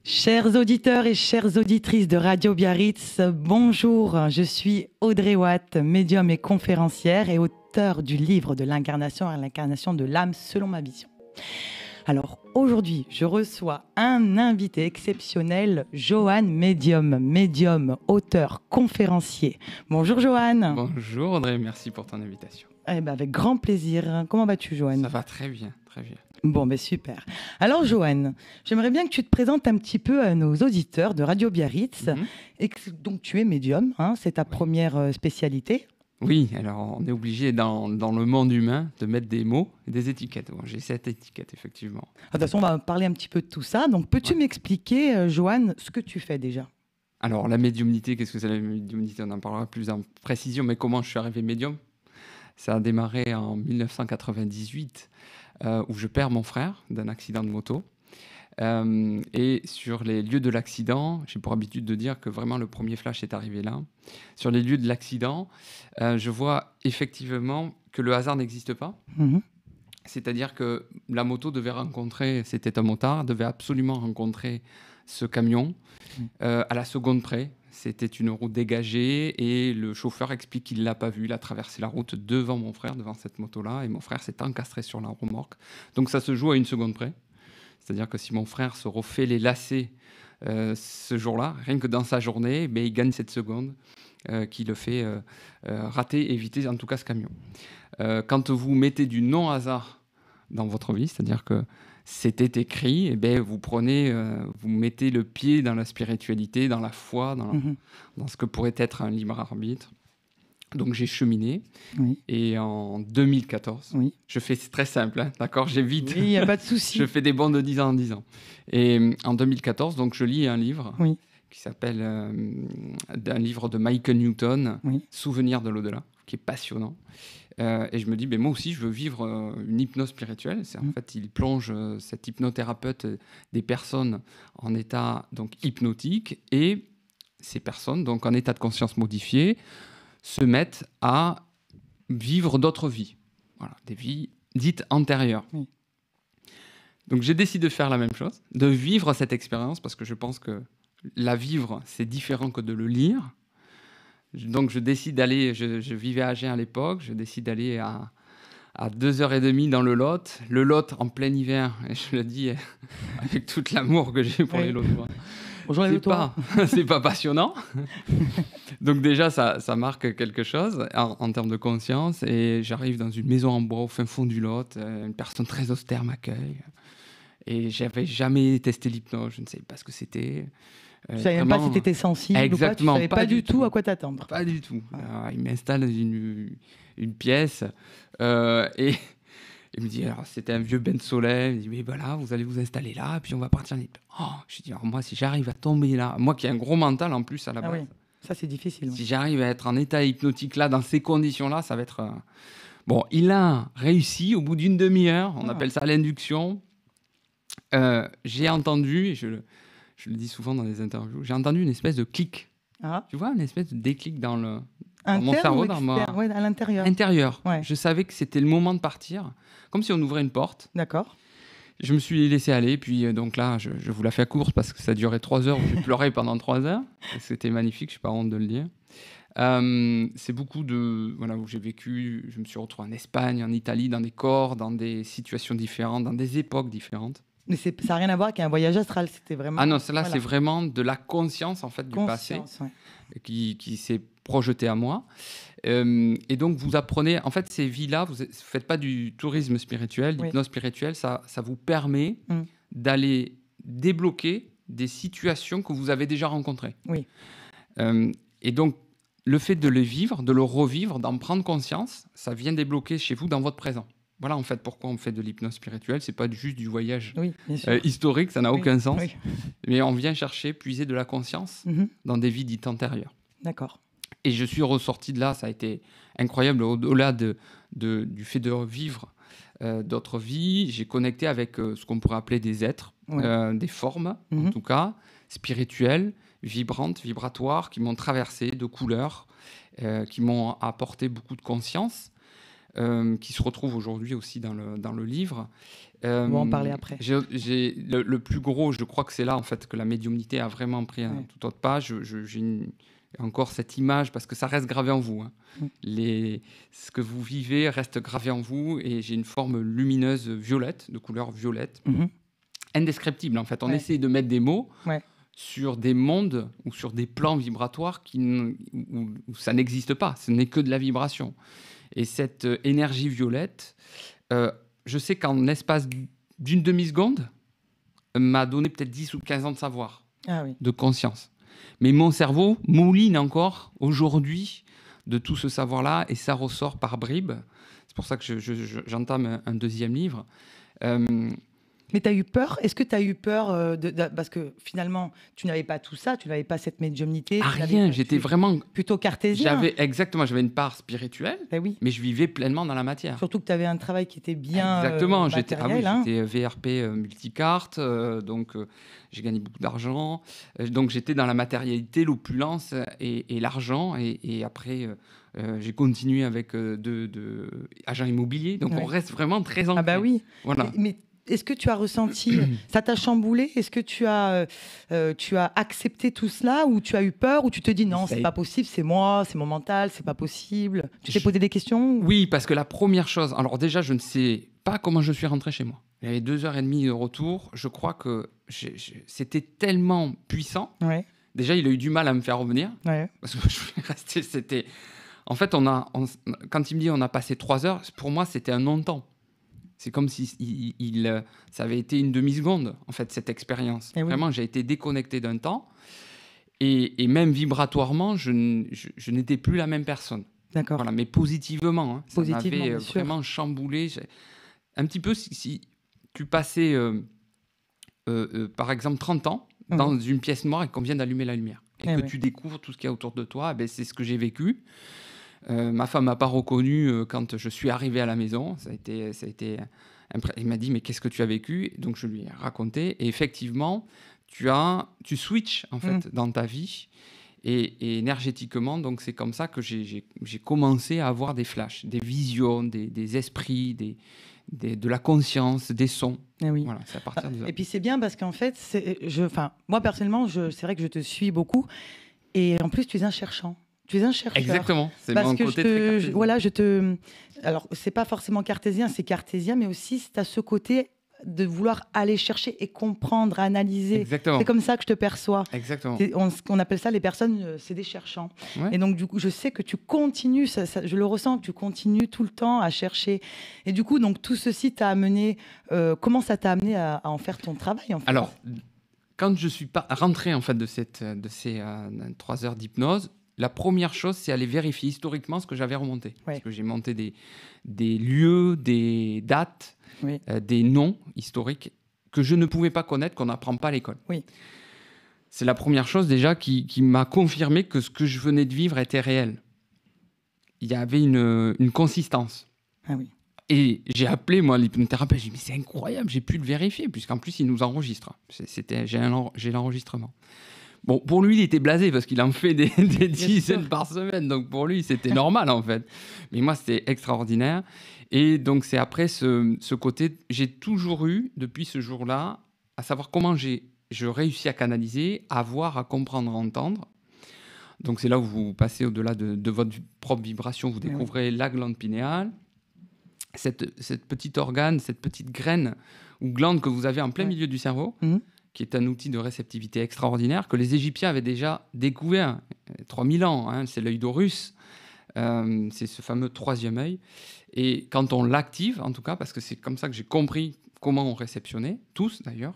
Chers auditeurs et chères auditrices de Radio Biarritz, bonjour, je suis Audrey Watt, médium et conférencière et auteure du livre de l'incarnation à l'incarnation de l'âme selon ma vision. Alors aujourd'hui, je reçois un invité exceptionnel, Johan médium, auteur, conférencier. Bonjour Johan. Bonjour Audrey, merci pour ton invitation. Avec grand plaisir. Comment vas-tu Johan? Ça va très bien, très bien. Bon, super. Alors, Johan, j'aimerais bien que tu te présentes un petit peu à nos auditeurs de Radio Biarritz. Donc, tu es médium, hein, c'est ta première spécialité. Oui, alors on est obligé dans le monde humain de mettre des mots et des étiquettes. Bon, j'ai cette étiquette, effectivement. De toute façon, on va parler un petit peu de tout ça. Donc, peux-tu m'expliquer, Johan, ce que tu fais déjà? Alors, la médiumnité, qu'est-ce que c'est la médiumnité? On en parlera plus en précision, mais comment je suis arrivé médium? Ça a démarré en 1998. Où je perds mon frère d'un accident de moto. Et sur les lieux de l'accident, j'ai pour habitude de dire que vraiment le premier flash est arrivé là. Sur les lieux de l'accident, je vois effectivement que le hasard n'existe pas. C'est-à-dire que la moto devait rencontrer, c'était un motard, devait absolument rencontrer ce camion à la seconde près. C'était une route dégagée et le chauffeur explique qu'il ne l'a pas vu. Il a traversé la route devant mon frère, devant cette moto-là, et mon frère s'est encastré sur la remorque. Donc ça se joue à une seconde près. C'est-à-dire que si mon frère se refait les lacets ce jour-là, rien que dans sa journée, il gagne cette seconde qui le fait rater, éviter en tout cas ce camion. Quand vous mettez du non-hasard dans votre vie, c'est-à-dire que c'était écrit, et vous prenez, vous mettez le pied dans la spiritualité, dans la foi, dans ce que pourrait être un libre arbitre. Donc j'ai cheminé, et en 2014, je fais c'est très simple, hein, d'accord, j'ai vite. Oui, il n'y a pas de souci. Je fais des bonds de 10 ans en 10 ans. Et en 2014, donc je lis un livre qui s'appelle un livre de Michael Newton, Souvenirs de l'au-delà, qui est passionnant. Et je me dis, moi aussi, je veux vivre une hypnose spirituelle. En fait, il plonge cet hypnothérapeute des personnes en état donc, hypnotique, et ces personnes, donc en état de conscience modifié, se mettent à vivre d'autres vies. Voilà, des vies dites antérieures. Donc j'ai décidé de faire la même chose, de vivre cette expérience, parce que je pense que la vivre, c'est différent que de le lire. Donc je décide d'aller, je vivais à Agen à l'époque, je décide d'aller à 2h30 dans le Lot en plein hiver, et je le dis avec tout l'amour que j'ai pour les Lotois. Bonjour les Lotois. C'est pas passionnant. Donc déjà ça marque quelque chose en termes de conscience, et j'arrive dans une maison en bois au fin fond du Lot, une personne très austère m'accueille, et j'avais jamais testé l'hypnose, je ne savais pas ce que c'était. Tu ne savais même pas si tu étais sensible. Exactement, ou pas, tu ne savais pas du tout à quoi t'attendre. Pas du tout. Alors, il m'installe dans une pièce et il me dit, alors c'était un vieux bain de soleil, il me dit, mais voilà, vous allez vous installer là, puis on va partir. Je dis, alors moi, si j'arrive à tomber là, moi qui ai un gros mental en plus à la base, oui. Ça c'est difficile. Si j'arrive à être en état hypnotique là, dans ces conditions-là, ça va être... Bon, il a réussi au bout d'une demi-heure, on appelle ça l'induction. J'ai entendu, et je le dis souvent dans les interviews, j'ai entendu une espèce de clic. Tu vois, une espèce de déclic dans mon cerveau. À l'intérieur. Intérieur. Ouais. Je savais que c'était le moment de partir, comme si on ouvrait une porte. D'accord. Je me suis laissé aller, puis donc là, je vous la fais à courte parce que ça durait 3 heures, où j'ai pleuré pendant 3 heures. Et c'était magnifique, je n'ai pas honte de le dire. C'est beaucoup de... Voilà, où j'ai vécu, je me suis retrouvé en Espagne, en Italie, dans des corps, dans des situations différentes, dans des époques différentes. Mais ça n'a rien à voir avec un voyage astral, c'était vraiment... Ah non, là, c'est vraiment de la conscience, en fait, du passé, qui s'est projeté à moi. Et donc, vous apprenez... En fait, ces vies-là, vous ne faites pas du tourisme spirituel, l'hypnose spirituelle, ça vous permet d'aller débloquer des situations que vous avez déjà rencontrées. Et donc, le fait de les vivre, de le revivre, d'en prendre conscience, ça vient débloquer chez vous dans votre présent. Voilà, en fait, pourquoi on fait de l'hypnose spirituelle. C'est pas juste du voyage historique, ça n'a aucun sens. Mais on vient chercher, puiser de la conscience dans des vies dites antérieures. D'accord. Et je suis ressorti de là, ça a été incroyable. Au-delà du fait de vivre d'autres vies, j'ai connecté avec ce qu'on pourrait appeler des êtres, des formes, en tout cas. spirituelles, vibrantes, vibratoires, qui m'ont traversé de couleurs, qui m'ont apporté beaucoup de conscience, qui se retrouvent aujourd'hui aussi dans le livre. On va en parler après. Le plus gros, je crois que c'est là en fait que la médiumnité a vraiment pris un tout autre pas. J'ai encore cette image parce que ça reste gravé en vous. Hein. Ce que vous vivez reste gravé en vous et j'ai une forme lumineuse violette, de couleur violette, indescriptible en fait. On essaie de mettre des mots sur des mondes ou sur des plans vibratoires où ça n'existe pas. Ce n'est que de la vibration. Et cette énergie violette, je sais qu'en l'espace d'une demi-seconde, m'a donné peut-être 10 ou 15 ans de savoir, de conscience. Mais mon cerveau mouline encore aujourd'hui de tout ce savoir-là et ça ressort par bribes. C'est pour ça que j'entame un deuxième livre. Mais tu as eu peur? Est-ce que tu as eu peur parce que finalement, tu n'avais pas tout ça, tu n'avais pas cette médiumnité. Rien, j'étais vraiment... Plutôt cartésien. Exactement, j'avais une part spirituelle, mais je vivais pleinement dans la matière. Surtout que tu avais un travail qui était bien exactement, matériel. J'étais VRP multicarte, donc j'ai gagné beaucoup d'argent. Donc j'étais dans la matérialité, l'opulence et l'argent. Et après, j'ai continué avec agents immobiliers. Donc on reste vraiment très ancré. Ah bah oui, voilà. Mais est-ce que tu as ressenti, ça t'a chamboulé? Est-ce que tu as accepté tout cela ou tu as eu peur ou tu te dis non, c'est pas possible, c'est moi, c'est mon mental, c'est pas possible? Tu t'es posé des questions? Oui, parce que la première chose, alors déjà, je ne sais pas comment je suis rentré chez moi. Il y avait 2h30 de retour. Je crois que c'était tellement puissant. Déjà, il a eu du mal à me faire revenir. Parce que je suis resté, c'était... En fait, quand il me dit on a passé 3 heures, pour moi, c'était un non-temps. C'est comme si ça avait été une demi-seconde, en fait, cette expérience. Vraiment, j'ai été déconnecté d'un temps. Et même vibratoirement, je n'étais plus la même personne. D'accord. Voilà, mais positivement. Hein, ça m'avait vraiment chamboulé. Un petit peu si tu passais, par exemple, 30 ans dans une pièce noire et qu'on vient d'allumer la lumière. Et que tu découvres tout ce qu'il y a autour de toi, c'est ce que j'ai vécu. Ma femme m'a pas reconnu quand je suis arrivé à la maison. Ça a été il m'a dit mais qu'est-ce que tu as vécu? Donc je lui ai raconté. Et effectivement, tu switches en fait dans ta vie et énergétiquement. Donc c'est comme ça que j'ai commencé à avoir des flashs, des visions, des esprits, de la conscience, des sons. Voilà, c'est à partir de ça. Et puis c'est bien parce qu'en fait, moi personnellement, c'est vrai que je te suis beaucoup. Et en plus, tu es un cherchant. Tu es un chercheur. Exactement, c'est mon côté très cartésien. Alors, c'est pas forcément cartésien, c'est cartésien, mais aussi tu as ce côté de vouloir aller chercher et comprendre, analyser. Exactement. C'est comme ça que je te perçois. Exactement. On appelle ça, les personnes, c'est des cherchants. Et donc, du coup, je sais que tu continues, je le ressens, que tu continues tout le temps à chercher. Et du coup, donc, tout ceci t'a amené... comment ça t'a amené à en faire ton travail, en fait? Alors, quand je suis rentré, en fait, de ces 3 heures d'hypnose, la première chose, c'est aller vérifier historiquement ce que j'avais remonté. Parce que j'ai monté des lieux, des dates, des noms historiques que je ne pouvais pas connaître, qu'on n'apprend pas à l'école. C'est la première chose déjà qui m'a confirmé que ce que je venais de vivre était réel. Il y avait une consistance. Et j'ai appelé, moi, l'hypnothérapeute. J'ai dit, mais c'est incroyable, j'ai pu le vérifier, puisqu'en plus, il nous enregistre. J'ai l'enregistrement. Bon, pour lui, il était blasé parce qu'il en fait des dizaines par semaine. Donc, pour lui, c'était normal, en fait. Mais moi, c'était extraordinaire. Et donc, c'est après ce côté... J'ai toujours eu, depuis ce jour-là, à savoir comment je réussis à canaliser, à voir, à comprendre, à entendre. Donc, c'est là où vous passez au-delà de votre propre vibration. Vous découvrez la glande pinéale, cette petite organe, cette petite graine ou glande que vous avez en plein milieu du cerveau, qui est un outil de réceptivité extraordinaire, que les Égyptiens avaient déjà découvert 3000 ans. Hein, c'est l'œil d'Horus, c'est ce fameux troisième œil. Et quand on l'active, en tout cas, parce que c'est comme ça que j'ai compris comment on réceptionnait, tous d'ailleurs,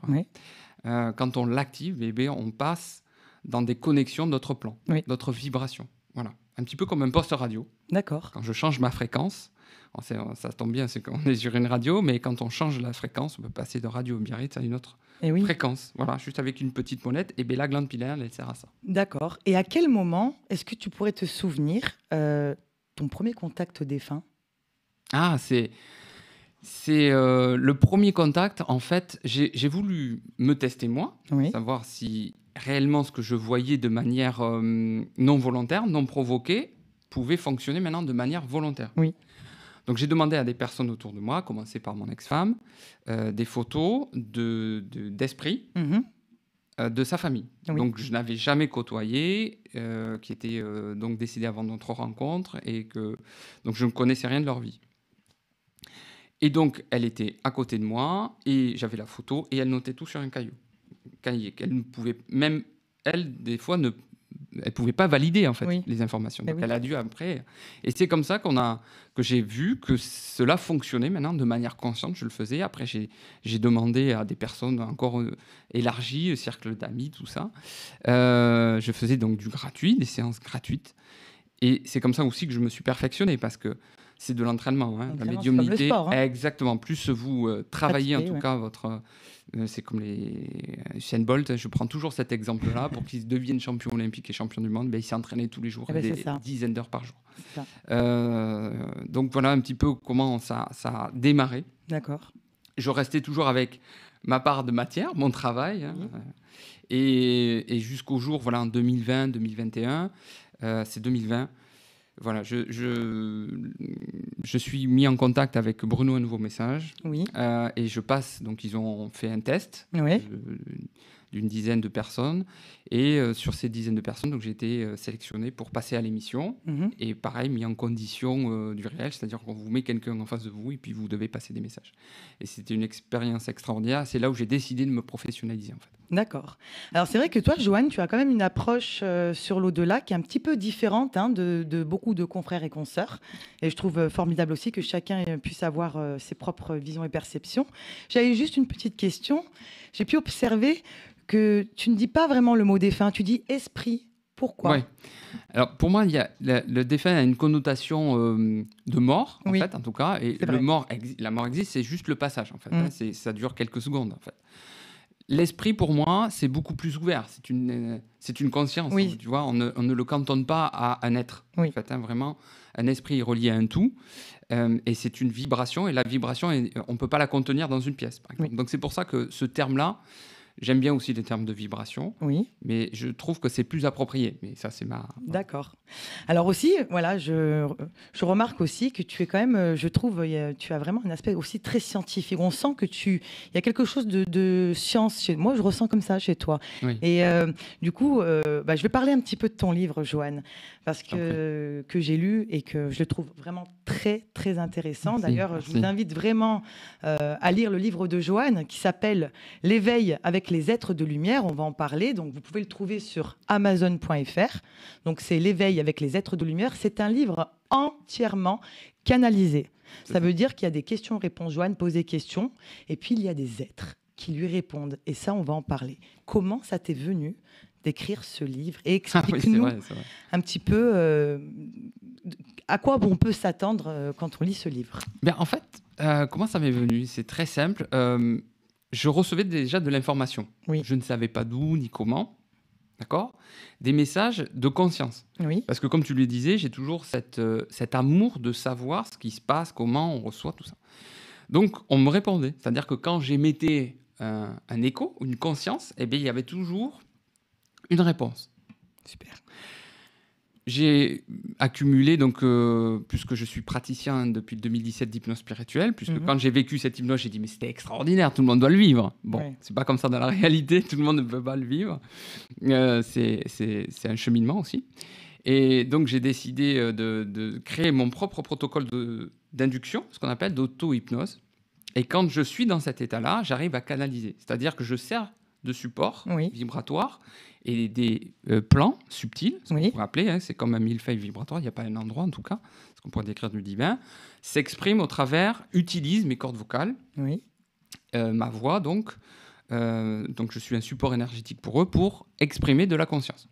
quand on l'active, on passe dans des connexions d'autres plans, d'autres vibrations. Voilà. Un petit peu comme un poste radio. D'accord. Quand je change ma fréquence, ça tombe bien, c'est qu'on est sur une radio, mais quand on change la fréquence, on peut passer de Radio Biarritz à une autre fréquence. Voilà, juste avec une petite molette. Et bien la glande pinéale, elle sert à ça. D'accord. Et à quel moment est-ce que tu pourrais te souvenir ton premier contact défunt? Ah, c'est le premier contact. En fait, j'ai voulu me tester moi, savoir si réellement ce que je voyais de manière non volontaire, non provoquée, pouvait fonctionner maintenant de manière volontaire. Oui. Donc j'ai demandé à des personnes autour de moi, à commencer par mon ex-femme, des photos d'esprit de sa famille. Oui. Donc je n'avais jamais côtoyé, qui était donc décédé avant notre rencontre, et donc je ne connaissais rien de leur vie. Et donc elle était à côté de moi, et j'avais la photo, et elle notait tout sur un cahier qu'elle ne pouvait même, elle, des fois, elle pouvait pas valider en fait les informations. Donc elle a dû après. Et c'est comme ça que j'ai vu que cela fonctionnait maintenant de manière consciente. Je le faisais. Après j'ai demandé à des personnes encore élargies, cercle d'amis, tout ça. Je faisais donc du gratuit, des séances gratuites. Et c'est comme ça aussi que je me suis perfectionné, parce que c'est de l'entraînement, hein. La médiumnité. C'est comme le sport, hein. Exactement. Plus vous travaillez, en tout cas, votre. C'est comme les Usain Bolt. Je prends toujours cet exemple-là pour qu'il devienne champion olympique et champion du monde. Ben, il s'est entraîné tous les jours, des dizaines d'heures par jour. Donc voilà un petit peu comment ça a démarré. D'accord. Je restais toujours avec ma part de matière, mon travail, hein, et jusqu'au jour, voilà, en 2020, 2021, c'est 2020. Voilà, je suis mis en contact avec Bruno Un Nouveau Message. Oui. Et je passe, donc ils ont fait un test d'une dizaine de personnes. Et sur ces dizaines de personnes, donc j'ai été sélectionné pour passer à l'émission. Et pareil, mis en condition du réel, c'est-à-dire qu'on vous met quelqu'un en face de vous et puis vous devez passer des messages. Et c'était une expérience extraordinaire. C'est là où j'ai décidé de me professionnaliser, en fait. D'accord. Alors c'est vrai que toi, Joanne, tu as quand même une approche sur l'au-delà qui est un petit peu différente, hein, de beaucoup de confrères et consoeurs. Et je trouve formidable aussi que chacun puisse avoir ses propres visions et perceptions. J'avais juste une petite question. J'ai pu observer que tu ne dis pas vraiment le mot défunt, tu dis esprit. Pourquoi ? Oui. Alors pour moi, le défunt a une connotation de mort, en fait, en tout cas. Et la mort existe, c'est juste le passage, en fait. Hein, ça dure quelques secondes, en fait. L'esprit, pour moi, c'est beaucoup plus ouvert. C'est une conscience. Oui. Tu vois, on ne le cantonne pas à un être. En fait, hein, vraiment, un esprit est relié à un tout. Et c'est une vibration. Et la vibration, on ne peut pas la contenir dans une pièce, par exemple. Donc c'est pour ça que ce terme-là, j'aime bien aussi les termes de vibration. Oui. Mais je trouve que c'est plus approprié. Mais ça, c'est ma... D'accord. Alors aussi, voilà, je remarque aussi que tu es quand même, je trouve, tu as vraiment un aspect aussi très scientifique. On sent que il y a quelque chose de science chez moi. Je ressens comme ça chez toi. Oui. Et du coup, je vais parler un petit peu de ton livre, Joanne, parce que j'ai lu et que je le trouve vraiment très, très intéressant. D'ailleurs, je vous invite vraiment à lire le livre de Joanne qui s'appelle « L'éveil avec les êtres de lumière ». On va en parler. Donc, vous pouvez le trouver sur Amazon.fr. Donc, c'est L'éveil avec les êtres de lumière. C'est un livre entièrement canalisé. Ça veut dire qu'il y a des questions-réponses. Joanne pose des questions et puis il y a des êtres qui lui répondent. Et ça, on va en parler. Comment ça t'est venu d'écrire ce livre? Et explique-nous un petit peu à quoi on peut s'attendre quand on lit ce livre. Ben, en fait, comment ça m'est venu? C'est très simple. Je recevais déjà de l'information. Oui. Je ne savais pas d'où ni comment. D'accord? Des messages de conscience. Oui. Parce que comme tu le disais, j'ai toujours cet amour de savoir ce qui se passe, comment on reçoit tout ça. Donc, on me répondait. C'est-à-dire que quand j'émettais un écho, une conscience, eh bien, il y avait toujours une réponse. Super. J'ai accumulé, donc, puisque je suis praticien depuis 2017 d'hypnose spirituelle, puisque quand j'ai vécu cette hypnose, j'ai dit, mais c'était extraordinaire, tout le monde doit le vivre. Bon, c'est pas comme ça dans la réalité, tout le monde ne peut pas le vivre. C'est un cheminement aussi. Et donc, j'ai décidé de créer mon propre protocole d'induction, ce qu'on appelle d'auto-hypnose. Et quand je suis dans cet état-là, j'arrive à canaliser. C'est-à-dire que je sers de support vibratoire et des plans subtils, ce qu'on pourrait appeler, hein, c'est comme un millefeuille vibratoire, il n'y a pas un endroit en tout cas, ce qu'on pourrait décrire du divin, s'exprime au travers, utilise mes cordes vocales, ma voix donc je suis un support énergétique pour eux pour exprimer de la conscience.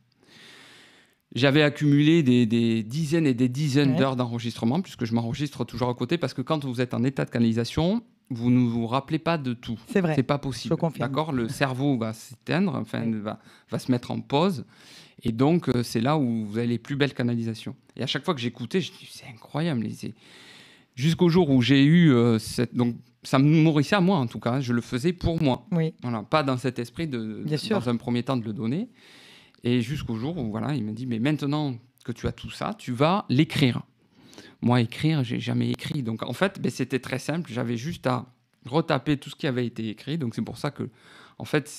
J'avais accumulé des dizaines et des dizaines d'heures d'enregistrement, puisque je m'enregistre toujours à côt, parce que quand vous êtes en état de canalisation, vous ne vous rappelez pas de tout. C'est vrai. C'est pas possible. Je confirme. D'accord ? Le cerveau va s'éteindre, enfin, va se mettre en pause. Et donc, c'est là où vous avez les plus belles canalisations. Et à chaque fois que j'écoutais, je me dis, c'est incroyable. jusqu'au jour où j'ai eu donc ça me nourrissait à moi en tout cas, je le faisais pour moi. Oui. Voilà, pas dans cet esprit Bien sûr. dans un premier temps de le donner. Et jusqu'au jour où voilà, il m'a dit mais maintenant que tu as tout ça, tu vas l'écrire. Moi, écrire, j'ai jamais écrit. Donc, en fait, c'était très simple. J'avais juste à retaper tout ce qui avait été écrit. Donc, c'est pour ça que, en fait,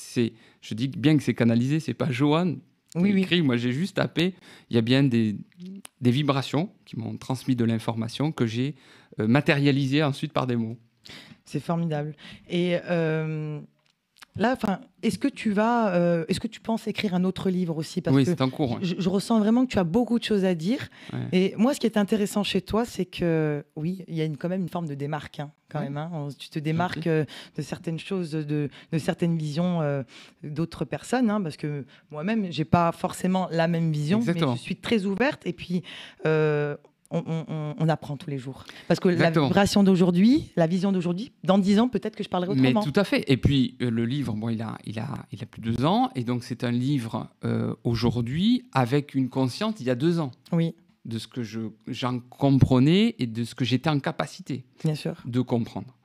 je dis bien que c'est canalisé. C'est pas Johan qui a écrit. Moi, j'ai juste tapé. Il y a bien des vibrations qui m'ont transmis de l'information que j'ai matérialisée ensuite par des mots. C'est formidable. Et là, est-ce que tu penses écrire un autre livre aussi? Parce oui, que c'est en cours. Ouais. Je ressens vraiment que tu as beaucoup de choses à dire. Ouais. Et moi, ce qui est intéressant chez toi, c'est que, oui, il y a quand même une forme de démarque, quand ouais. même. Tu te démarques de certaines choses, de certaines visions d'autres personnes, parce que moi-même, je n'ai pas forcément la même vision, Exactement. mais je suis très ouverte. Et puis, on apprend tous les jours. Parce que Exactement. la vibration d'aujourd'hui, la vision d'aujourd'hui, dans 10 ans, peut-être que je parlerai autrement. Mais tout à fait. Et puis, le livre, il a plus de 2 ans. Et donc, c'est un livre aujourd'hui avec une conscience il y a 2 ans. Oui. De ce que j'en comprenais et de ce que j'étais en capacité Bien sûr. de comprendre.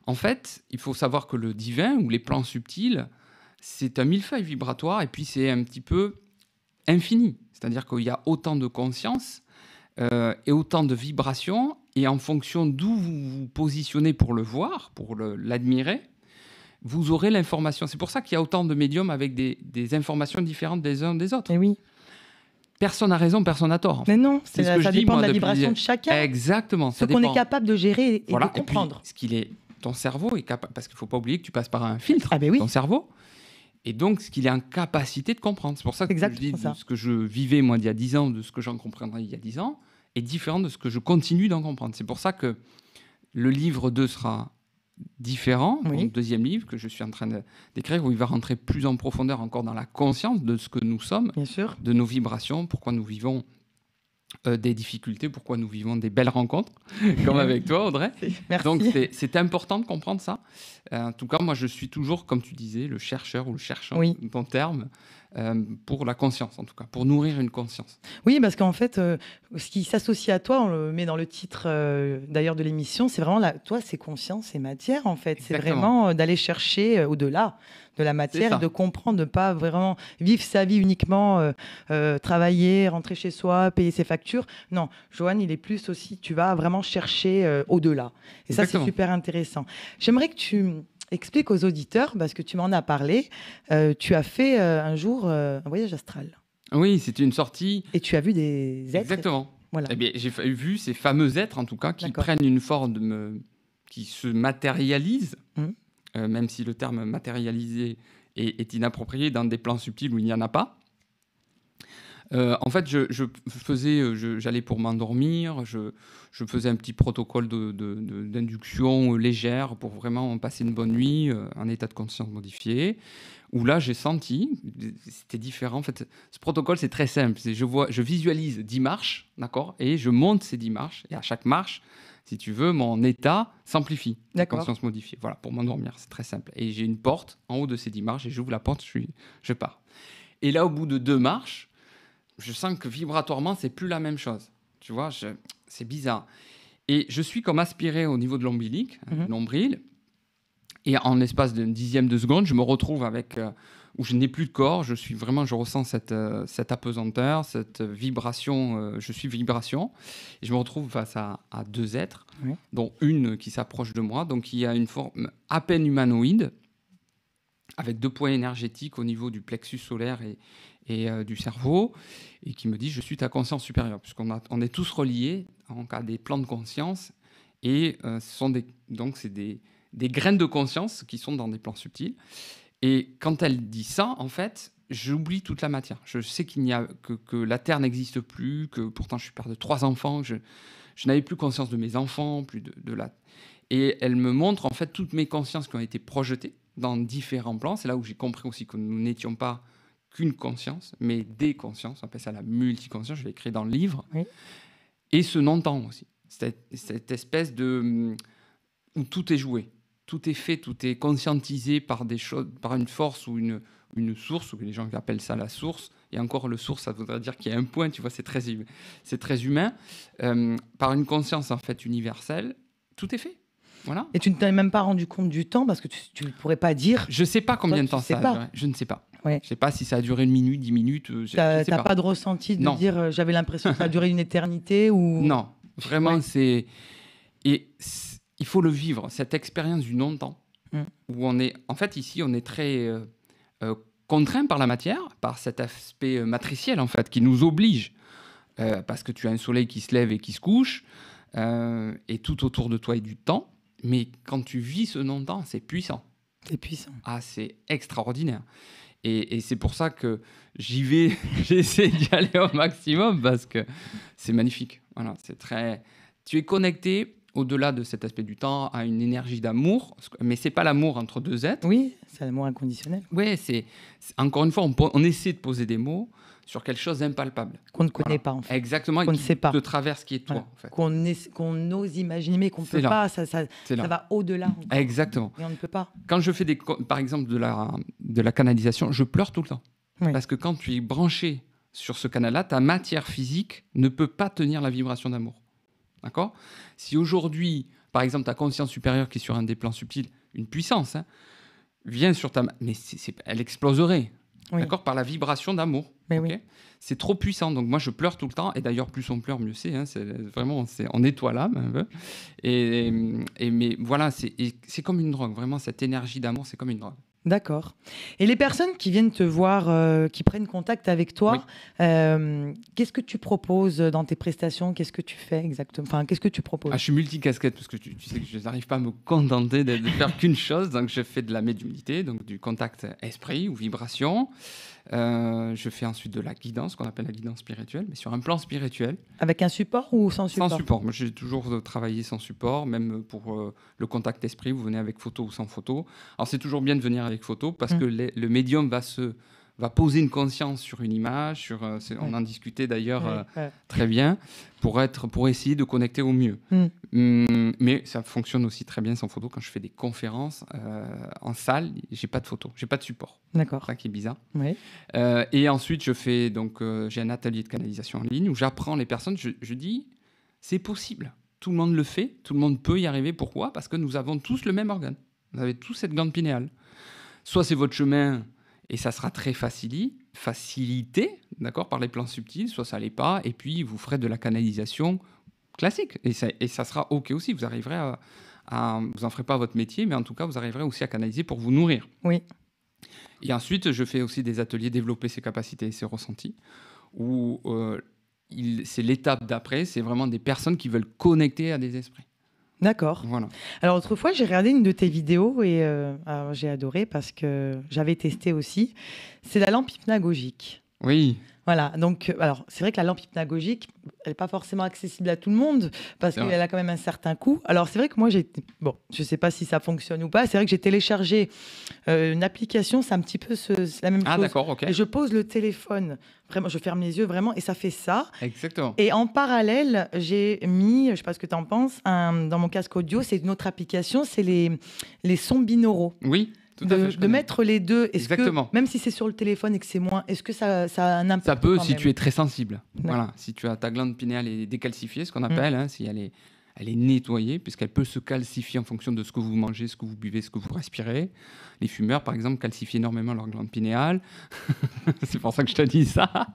En fait, il faut savoir que le divin ou les plans subtils, c'est un millefeuille vibratoire et puis c'est un petit peu infini. C'est-à-dire qu'il y a autant de conscience et autant de vibrations, et en fonction d'où vous vous positionnez pour le voir, pour l'admirer, vous aurez l'information. C'est pour ça qu'il y a autant de médiums avec des informations différentes des uns des autres. Et oui. Personne n'a raison, personne n'a tort. Mais non, ça dépend de la vibration de chacun. Exactement. Ce qu'on est capable de gérer et voilà, de comprendre. Et puis, ton cerveau est capable, parce qu'il ne faut pas oublier que tu passes par un filtre, oui. ton cerveau, et donc ce qu'il est en capacité de comprendre. C'est pour ça que je dis ça. De ce que je vivais moi il y a 10 ans, de ce que j'en comprendrai il y a 10 ans, est différent de ce que je continue d'en comprendre. C'est pour ça que le livre 2 sera différent, le deuxième livre que je suis en train d'écrire, où il va rentrer plus en profondeur encore dans la conscience de ce que nous sommes, bien sûr, de nos vibrations, pourquoi nous vivons des difficultés, pourquoi nous vivons des belles rencontres, comme avec toi, Audrey. Merci. Donc, c'est important de comprendre ça. En tout cas, moi, je suis toujours, comme tu disais, le chercheur ou le cherchant, ton terme, pour la conscience, en tout cas, pour nourrir une conscience. Oui, parce qu'en fait, ce qui s'associe à toi, on le met dans le titre d'ailleurs de l'émission, c'est vraiment, toi, c'est conscience et matière, en fait. C'est vraiment d'aller chercher au-delà de la matière, de comprendre, de ne pas vraiment vivre sa vie uniquement, travailler, rentrer chez soi, payer ses factures. Non, Johan, il est plus aussi, tu vas vraiment chercher au-delà. Et ça, c'est super intéressant. J'aimerais que tu expliques aux auditeurs, parce que tu m'en as parlé, tu as fait un jour un voyage astral. Oui, c'était une sortie. Et tu as vu des êtres. Exactement. Voilà. Eh bien, j'ai vu ces fameux êtres, en tout cas, qui prennent une forme, qui se matérialisent. Même si le terme matérialisé est inapproprié dans des plans subtils où il n'y en a pas. En fait, j'allais pour m'endormir, je faisais un petit protocole d'induction légère pour vraiment passer une bonne nuit, en état de conscience modifié, où là, j'ai senti, c'était différent. En fait, ce protocole, c'est très simple. Je visualise 10 marches, d'accord, et je monte ces 10 marches, et à chaque marche, si tu veux, mon état s'amplifie. Conscience modifiée. Voilà, pour m'endormir, c'est très simple. Et j'ai une porte en haut de ces 10 marches et j'ouvre la porte, je pars. Et là, au bout de 2 marches, je sens que vibratoirement, c'est plus la même chose. Tu vois, c'est bizarre. Et je suis comme aspiré au niveau de l'ombilic, nombril. Et en l'espace d'une dixième de seconde, je me retrouve avec... où je n'ai plus de corps, je ressens cette apesanteur, cette vibration, je suis vibration, et je me retrouve face à 2 êtres, dont une qui s'approche de moi, donc qui a une forme à peine humanoïde, avec 2 points énergétiques au niveau du plexus solaire et du cerveau, et qui me dit « je suis ta conscience supérieure », puisqu'on est tous reliés en cas des plans de conscience, et ce sont des graines de conscience qui sont dans des plans subtils. Et quand elle dit ça, en fait, j'oublie toute la matière. Je sais que la Terre n'existe plus, que pourtant je suis père de 3 enfants, je n'avais plus conscience de mes enfants, plus de la... Et elle me montre en fait toutes mes consciences qui ont été projetées dans différents plans. C'est là où j'ai compris aussi que nous n'étions pas qu'une conscience, mais des consciences. On appelle ça la multiconscience, je l'ai écrit dans le livre. Oui. Et ce non-temps aussi. Cette espèce où tout est joué. tout est fait, tout est conscientisé par des choses, par une force ou une source, ou les gens qui appellent ça la source. Et encore, le source, ça voudrait dire qu'il y a un point, tu vois, c'est très humain. Par une conscience, en fait, universelle, tout est fait. Voilà. Et tu ne t'es même pas rendu compte du temps parce que tu ne pourrais pas dire. Je ne sais pas combien de temps ça a duré. Je ne sais pas. Ouais. Je ne sais pas si ça a duré 1 minute, 10 minutes. Tu n'as pas de ressenti de dire j'avais l'impression que ça a duré une éternité ou... Non, vraiment, c'est... Et il faut le vivre, cette expérience du non-temps. Où on est... En fait, ici, on est très contraint par la matière, par cet aspect matriciel, en fait, qui nous oblige. Parce que tu as un soleil qui se lève et qui se couche, et tout autour de toi est du temps. Mais quand tu vis ce non-temps, c'est puissant. C'est puissant. Ah, c'est extraordinaire. Et c'est pour ça que j'y vais, j'essaie d'y aller au maximum parce que c'est magnifique. Voilà, c'est très... Tu es connecté, au-delà de cet aspect du temps, à une énergie d'amour. Mais ce n'est pas l'amour entre deux êtres. Oui, c'est l'amour inconditionnel. Oui, encore une fois, on essaie de poser des mots sur quelque chose d'impalpable. Qu'on ne connaît pas, en fait. Exactement, qu'on ne sait pas. Te traverse qui est toi, voilà. en fait. Qu'on ose imaginer, mais qu'on ne peut pas. Ça va au-delà. Encore. Exactement. Et on ne peut pas. Quand je fais, par exemple, de la canalisation, je pleure tout le temps. Oui. Parce que quand tu es branché sur ce canal-là, ta matière physique ne peut pas tenir la vibration d'amour. D'accord ? Si aujourd'hui, par exemple, ta conscience supérieure qui est sur un des plans subtils, une puissance, vient sur ta... Mais elle exploserait. Oui. D'accord, par la vibration d'amour. Okay, oui. C'est trop puissant, donc moi je pleure tout le temps, et d'ailleurs plus on pleure, mieux c'est. C'est vraiment, on nettoie l'âme un peu. Mais voilà, c'est comme une drogue, vraiment cette énergie d'amour, c'est comme une drogue. D'accord. Et les personnes qui viennent te voir, qui prennent contact avec toi, oui. Qu'est-ce que tu proposes dans tes prestations ? Qu'est-ce que tu fais exactement ? Enfin, qu'est-ce que tu proposes ? Je suis multicasquette parce que tu sais que je n'arrive pas à me contenter de faire qu'une chose. Donc, je fais de la médiumnité, donc du contact esprit ou vibration. Je fais ensuite de la guidance, qu'on appelle la guidance spirituelle, mais sur un plan spirituel. Avec un support ou sans support ? Sans support. Moi, j'ai toujours travaillé sans support, même pour le contact esprit. Vous venez avec photo ou sans photo. Alors, c'est toujours bien de venir avec photo parce que le médium va poser une conscience sur une image. On en discutait d'ailleurs très bien pour essayer de connecter au mieux. Mais ça fonctionne aussi très bien sans photo. Quand je fais des conférences en salle, j'ai pas de photo, j'ai pas de support. D'accord. C'est ça qui est bizarre. Oui. Et ensuite, j'ai un atelier de canalisation en ligne où j'apprends les personnes. Je dis, c'est possible. Tout le monde le fait, tout le monde peut y arriver. Pourquoi ? Parce que nous avons tous le même organe. Vous avez tous cette glande pinéale. Soit c'est votre chemin et ça sera très facilité, d'accord, par les plans subtils, soit ça l'est pas, et puis vous ferez de la canalisation classique. Et ça sera OK aussi. Vous arriverez vous n'en ferez pas votre métier, mais en tout cas, vous arriverez aussi à canaliser pour vous nourrir. Oui. Et ensuite, je fais aussi des ateliers développer ses capacités et ses ressentis, où c'est l'étape d'après, c'est vraiment des personnes qui veulent connecter à des esprits. D'accord. Voilà. Alors, autrefois, j'ai regardé une de tes vidéos et alors, j'ai adoré parce que j'avais testé aussi. C'est la lampe hypnagogique. Oui. Voilà, donc alors c'est vrai que la lampe hypnagogique, elle n'est pas forcément accessible à tout le monde parce qu'elle a quand même un certain coût. Alors c'est vrai que moi, je ne sais pas si ça fonctionne ou pas, c'est vrai que j'ai téléchargé une application, c'est un petit peu la même chose. Ah d'accord, ok. Et je pose le téléphone, vraiment, je ferme les yeux vraiment et ça fait ça. Exactement. Et en parallèle, j'ai mis, je ne sais pas ce que tu en penses, dans mon casque audio, c'est une autre application, c'est les sons binauraux. Oui. De mettre les deux, Exactement. Même si c'est sur le téléphone et que c'est moins, est-ce que ça a un impact ? Ça peut si tu es très sensible. Voilà, si tu as ta glande pinéale est décalcifiée, ce qu'on appelle, si elle est nettoyée, puisqu'elle peut se calcifier en fonction de ce que vous mangez, ce que vous buvez, ce que vous respirez. Les fumeurs, par exemple, calcifient énormément leur glande pinéale. C'est pour ça que je te dis ça.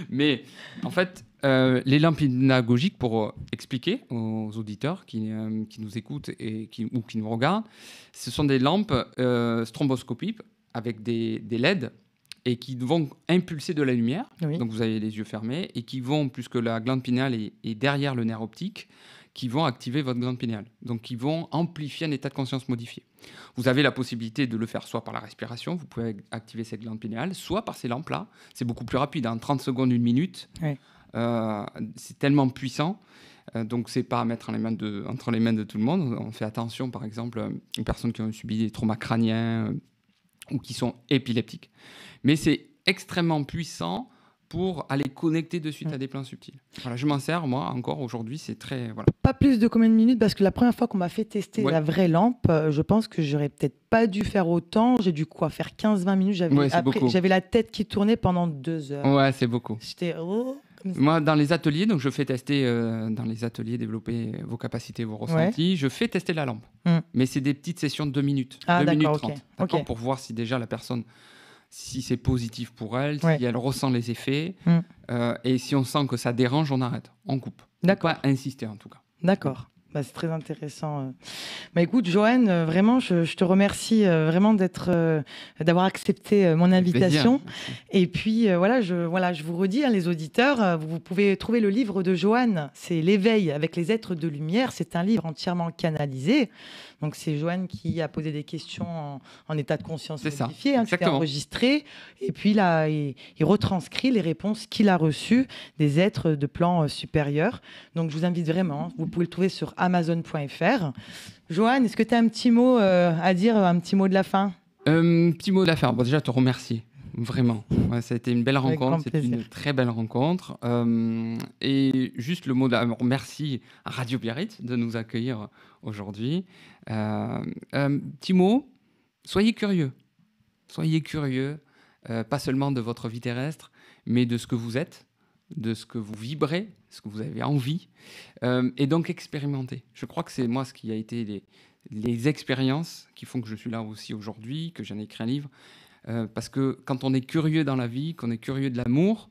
Mais en fait, les lampes hypnagogiques, pour expliquer aux auditeurs qui nous écoutent ou qui nous regardent, ce sont des lampes stromboscopiques avec des LED et qui vont impulser de la lumière. Oui. Donc vous avez les yeux fermés et qui vont, puisque la glande pinéale est derrière le nerf optique, qui vont activer votre glande pinéale. Donc qui vont amplifier un état de conscience modifié. Vous avez la possibilité de le faire soit par la respiration, vous pouvez activer cette glande pinéale, soit par ces lampes-là. C'est beaucoup plus rapide, 30 secondes, 1 minute. Oui. C'est tellement puissant. Donc, c'est pas à mettre entre les mains de tout le monde. On fait attention, par exemple, aux personnes qui ont subi des traumas crâniens ou qui sont épileptiques. Mais c'est extrêmement puissant pour aller connecter de suite à des plans subtils. Voilà, je m'en sers, moi, encore aujourd'hui, c'est très... Voilà. Pas plus de combien de minutes, parce que la première fois qu'on m'a fait tester la vraie lampe, je pense que j'aurais peut-être pas dû faire autant. J'ai dû faire 15-20 minutes. J'avais la tête qui tournait pendant 2 heures. Ouais, c'est beaucoup. J'étais... Moi, dans les ateliers, donc je fais tester, dans les ateliers, développer vos capacités, vos ressentis, je fais tester la lampe. Mais c'est des petites sessions de 2 minutes, 2 minutes 30, pour voir si déjà la personne, si c'est positif pour elle, si elle ressent les effets, et si on sent que ça dérange, on arrête, on coupe. Pas insister en tout cas. D'accord. C'est très intéressant. Écoute, Johan, vraiment, je te remercie vraiment d'avoir accepté mon invitation. Et puis, je vous redis, les auditeurs, vous pouvez trouver le livre de Johan, c'est L'éveil avec les êtres de lumière. C'est un livre entièrement canalisé. Donc, c'est Johan qui a posé des questions en état de conscience modifié, qui a enregistré. Et puis, là, il retranscrit les réponses qu'il a reçues des êtres de plan supérieur. Donc, je vous invite vraiment. Vous pouvez le trouver sur Amazon.fr. Johan, est-ce que tu as un petit mot à dire, un petit mot de la fin? Petit mot de la fin. Bon, déjà, te remercier. Vraiment. Ça a été une belle rencontre. C'est une très belle rencontre. Et juste le mot de merci à Radio Biarritz de nous accueillir aujourd'hui. Petit mot, soyez curieux. Soyez curieux, pas seulement de votre vie terrestre, mais de ce que vous êtes, de ce que vous vibrez, ce que vous avez envie, et donc expérimenter. Je crois que c'est moi ce qui a été les expériences qui font que je suis là aussi aujourd'hui, que j'en ai écrit un livre, parce que quand on est curieux dans la vie, qu'on est curieux de l'amour,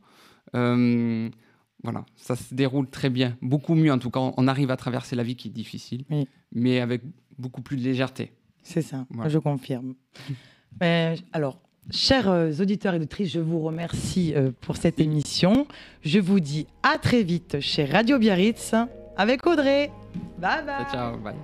voilà, ça se déroule très bien, beaucoup mieux en tout cas, on arrive à traverser la vie qui est difficile, mais avec beaucoup plus de légèreté. C'est ça, voilà. Je confirme. Alors, chers auditeurs et auditrices, je vous remercie pour cette émission. Je vous dis à très vite chez Radio Biarritz avec Audrey. Bye bye. Ciao, bye.